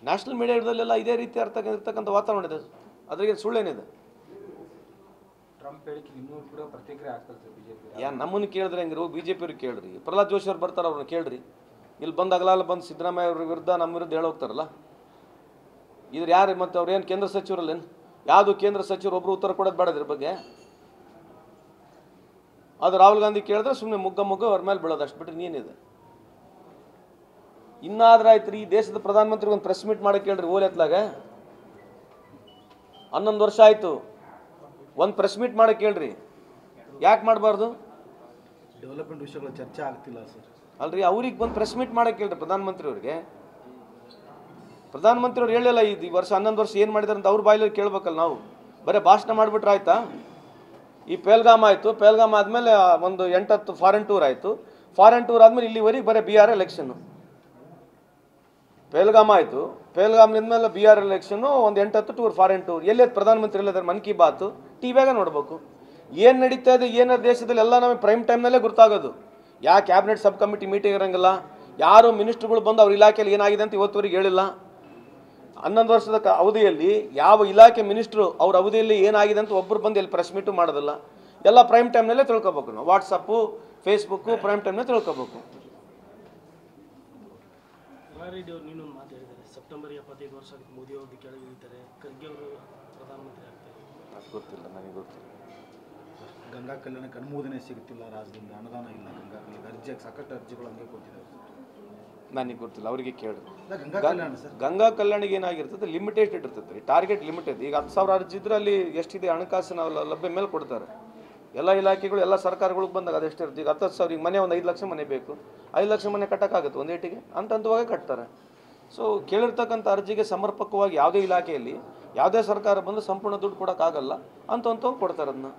National ಮೀಡಿಯಾದಲ್ಲೆಲ್ಲ ಇದೇ ರೀತಿ ಇರ್ತಕ್ಕಂಥ ವಾತಾವರಣ ಇದೆ, ಅದ್ರಿಗೆ ಸುಳ್ಳೇನಿದೆ? ಟ್ರಂಪ್ ಹೇಳಿಕೆ ಇನ್ನೂ ಕೂಡ ಪ್ರತಿಕ್ರಿಯೆ ಆಗ್ತದೆ ಬಿಜೆಪಿ. ನಮ್ಮನ್ನು ಕೇಳಿದ್ರೆ ಹೆಂಗಿರು, BJP ಅವ್ರಿಗೆ ಕೇಳ್ರಿ, ಪ್ರಹ್ಲಾದ್ ಜೋಶಿ ಅವ್ರು ಬರ್ತಾರೆ, ಅವ್ರನ್ನ ಕೇಳ್ರಿ. ಇಲ್ಲಿ ಬಂದು ಅಗಲಾಲ ಬಂದು ಸಿದ್ದರಾಮಯ್ಯ ಅವ್ರ ವಿರುದ್ಧ ನಮ್ಮ ವಿರುದ್ಧ ಹೇಳೋಗ್ತಾರಲ್ಲ, ಇದ್ರ ಯಾರು? ಮತ್ತು ಅವ್ರು ಏನು ಕೇಂದ್ರ ಸಚಿವರಲ್ಲೇನು? ಯಾವುದು ಕೇಂದ್ರ ಸಚಿವರು ಒಬ್ಬರು ಉತ್ತರ ಕೊಡೋದು ಬೇಡ ಇದ್ರ ಬಗ್ಗೆ. ಅದು ರಾಹುಲ್ ಗಾಂಧಿ ಕೇಳಿದ್ರೆ ಸುಮ್ಮನೆ ಮುಗ್ಗ ಅವ್ರ ಮೇಲೆ ಬೀಳೋದು, ಅಷ್ಟು ಬಿಟ್ಟರೆ ನೀನಿದೆ. ಇನ್ನಾದ್ರೆ ಆಯ್ತು ರೀ, ಈ ದೇಶದ ಪ್ರಧಾನಮಂತ್ರಿ ಒಂದು ಪ್ರೆಸ್ ಮೀಟ್ ಮಾಡಕ್ಕೆ ಹೇಳ್ರಿ, ಓಲ್ ಎತ್ಲಾಗ 11 ವರ್ಷ ಆಯಿತು, ಒಂದು ಪ್ರೆಸ್ ಮೀಟ್ ಮಾಡಕ್ಕೆ ಹೇಳ್ರಿ. ಯಾಕೆ ಮಾಡಬಾರ್ದು? ಡೆವಲಪ್ಮೆಂಟ್ ವಿಷಯಗಳ ಚರ್ಚೆ ಆಗ್ತಿಲ್ಲ ಸರ್. ಅಲ್ರಿ, ಅವ್ರಿಗೆ ಬಂದು ಪ್ರೆಸ್ ಮೀಟ್ ಮಾಡಕ್ಕೆ ಹೇಳ್ರಿ ಪ್ರಧಾನಮಂತ್ರಿ ಅವ್ರಿಗೆ. ಪ್ರಧಾನಮಂತ್ರಿ ಅವ್ರು ಹೇಳಿಲ್ಲ ಈ ವರ್ಷ 11 ವರ್ಷ ಏನು ಮಾಡಿದಾರೆ ಅಂತ ಅವ್ರ ಬಾಯಲ್ಲಿ ಕೇಳ್ಬೇಕಲ್ಲ ನಾವು. ಬರೀ ಭಾಷಣ ಮಾಡಿಬಿಟ್ರೆ ಆಯ್ತಾ? ಈ ಪೆಹಲ್ಗಾಮ್ ಆಯಿತು, ಪೆಹಲ್ಗಾಮ್ ಆದಮೇಲೆ ಒಂದು 8-10 ಫಾರಿನ್ ಟೂರ್ ಆಯಿತು, ಫಾರಿನ್ ಟೂರ್ ಆದಮೇಲೆ ಇಲ್ಲಿವರೆಗೆ ಬರೀ BR ಎಲೆಕ್ಷನ್ನು. ಪೆಹಲ್ಗಾಮ್ ಆಯಿತು, ಪೆಹಲ್ಗಾಮ್ನಿಂದ ಮೇಲೆ BR ಎಲೆಕ್ಷನ್ನು, ಒಂದು 8-10 ಟೂರ್, ಫಾರಿನ್ ಟೂರ್. ಎಲ್ಲೇ ಪ್ರಧಾನಮಂತ್ರಿ ಎಲ್ಲದಾರೆ? ಮನ್ ಕಿ ಬಾತು ಟಿವಿಯಾಗ ನೋಡ್ಬೇಕು ಏನು ನಡೀತಾ ಇದೆ, ಏನಾರ ದೇಶದಲ್ಲಿ ಎಲ್ಲ ನಮಗೆ ಪ್ರೈಮ್ ಟೈಮ್ನಲ್ಲೇ ಗೊತ್ತಾಗೋದು. ಯಾವ ಕ್ಯಾಬಿನೆಟ್ ಸಬ್ ಕಮಿಟಿ ಮೀಟಿಂಗ್ ಇರೋಂಗಿಲ್ಲ, ಯಾರು ಮಿನಿಸ್ಟ್ರುಗಳು ಬಂದು ಅವ್ರ ಇಲಾಖೆಯಲ್ಲಿ ಏನಾಗಿದೆ ಅಂತ ಇವತ್ತುವರೆಗೆ ಹೇಳಿಲ್ಲ. 11 ವರ್ಷದ ಅವಧಿಯಲ್ಲಿ ಯಾವ ಇಲಾಖೆ ಮಿನಿಸ್ಟ್ರು ಅವ್ರ ಅವಧಿಯಲ್ಲಿ ಏನಾಗಿದೆ ಅಂತ ಒಬ್ಬರು ಬಂದು ಎಲ್ಲಿ ಪ್ರೆಸ್ ಮೀಟು ಮಾಡೋದಿಲ್ಲ. ಎಲ್ಲ ಪ್ರೈಮ್ ಟೈಮ್ನಲ್ಲೇ ತಿಳ್ಕೊಬೇಕು ನಾವು. ವಾಟ್ಸಪ್ಪು, ಫೇಸ್ಬುಕ್ಕು ಪ್ರೈಮ್ ಟೈಮ್ನೇ ತಿಳ್ಕೊಬೇಕು. ರೆಡ್ಡಿ ಅವರು ನೀನೊಂದು ಮಾತು ಹೇಳಿದ್ದಾರೆ, ಸೆಪ್ಟೆಂಬರ್ 75 ವರ್ಷ ಮೋದಿ ಅವರು ಕೆಳಗಿಳಿತಾರೆ, ಖರ್ಗೆ ಅವರು ಪ್ರಧಾನಮಂತ್ರಿ ಆಗ್ತಾರೆ. ಅದು ಗೊತ್ತಿಲ್ಲ, ನನಗೆ ಗೊತ್ತಿಲ್ಲ. ಗಂಗಾ ಕಲ್ಯಾಣಕ್ಕೆ ಅನುಮೋದನೆ ಸಿಗುತ್ತಿಲ್ಲ, ರಾಜ್ಯದಿಂದ ಅನುದಾನ ಇಲ್ಲ. ಗಂಗಾ ಕಲ್ಯಾಣ ಅರ್ಜಿಯಾಗಿ ಸಾಕಷ್ಟು ಅರ್ಜಿಗಳು ಹಂಗೆ ಕೊಟ್ಟಿದ್ದಾರೆ. ನನಗೆ ಗೊತ್ತಿಲ್ಲ, ಅವರಿಗೆ ಕೇಳಿ. ಗಂಗಾ ಕಲ್ಯಾಣ ಸರ್, ಗಂಗಾ ಕಲ್ಯಾಣಿಗೆ ಏನಾಗಿರ್ತದೆ, ಲಿಮಿಟೆಡ್ ಇರ್ತದೆ ರೀ, ಟಾರ್ಗೆಟ್ ಲಿಮಿಟೆಡ್. ಈಗ 10,000 ಅರ್ಜಿ ಇದ್ರೆ ಅಲ್ಲಿ ಎಷ್ಟಿದೆ ಹಣಕಾಸಿನ ಲಭ್ಯ ಮೇಲೆ ಕೊಡ್ತಾರೆ. ಎಲ್ಲ ಇಲಾಖೆಗಳು ಎಲ್ಲ ಸರ್ಕಾರಗಳಿಗೆ ಬಂದಾಗ ಅದು ಎಷ್ಟಿರುತ್ತೆ? ಈಗ 10,000 ಈಗ ಮನೆ ಒಂದು 5 ಲಕ್ಷ ಮನೆ ಬೇಕು, 5 ಲಕ್ಷ ಮನೆ ಕಟ್ಟೋಕ್ಕಾಗುತ್ತೆ ಒಂದು ಏಟಿಗೆ? ಹಂತವಾಗಿ ಕಟ್ತಾರೆ. ಸೊ ಕೇಳಿರ್ತಕ್ಕಂಥ ಅರ್ಜಿಗೆ ಸಮರ್ಪಕವಾಗಿ ಯಾವುದೇ ಇಲಾಖೆಯಲ್ಲಿ ಯಾವುದೇ ಸರ್ಕಾರ ಬಂದು ಸಂಪೂರ್ಣ ದುಡ್ಡು ಕೊಡೋಕ್ಕಾಗಲ್ಲ, ಅಂತ ಕೊಡ್ತಾರೆ ಅದನ್ನ.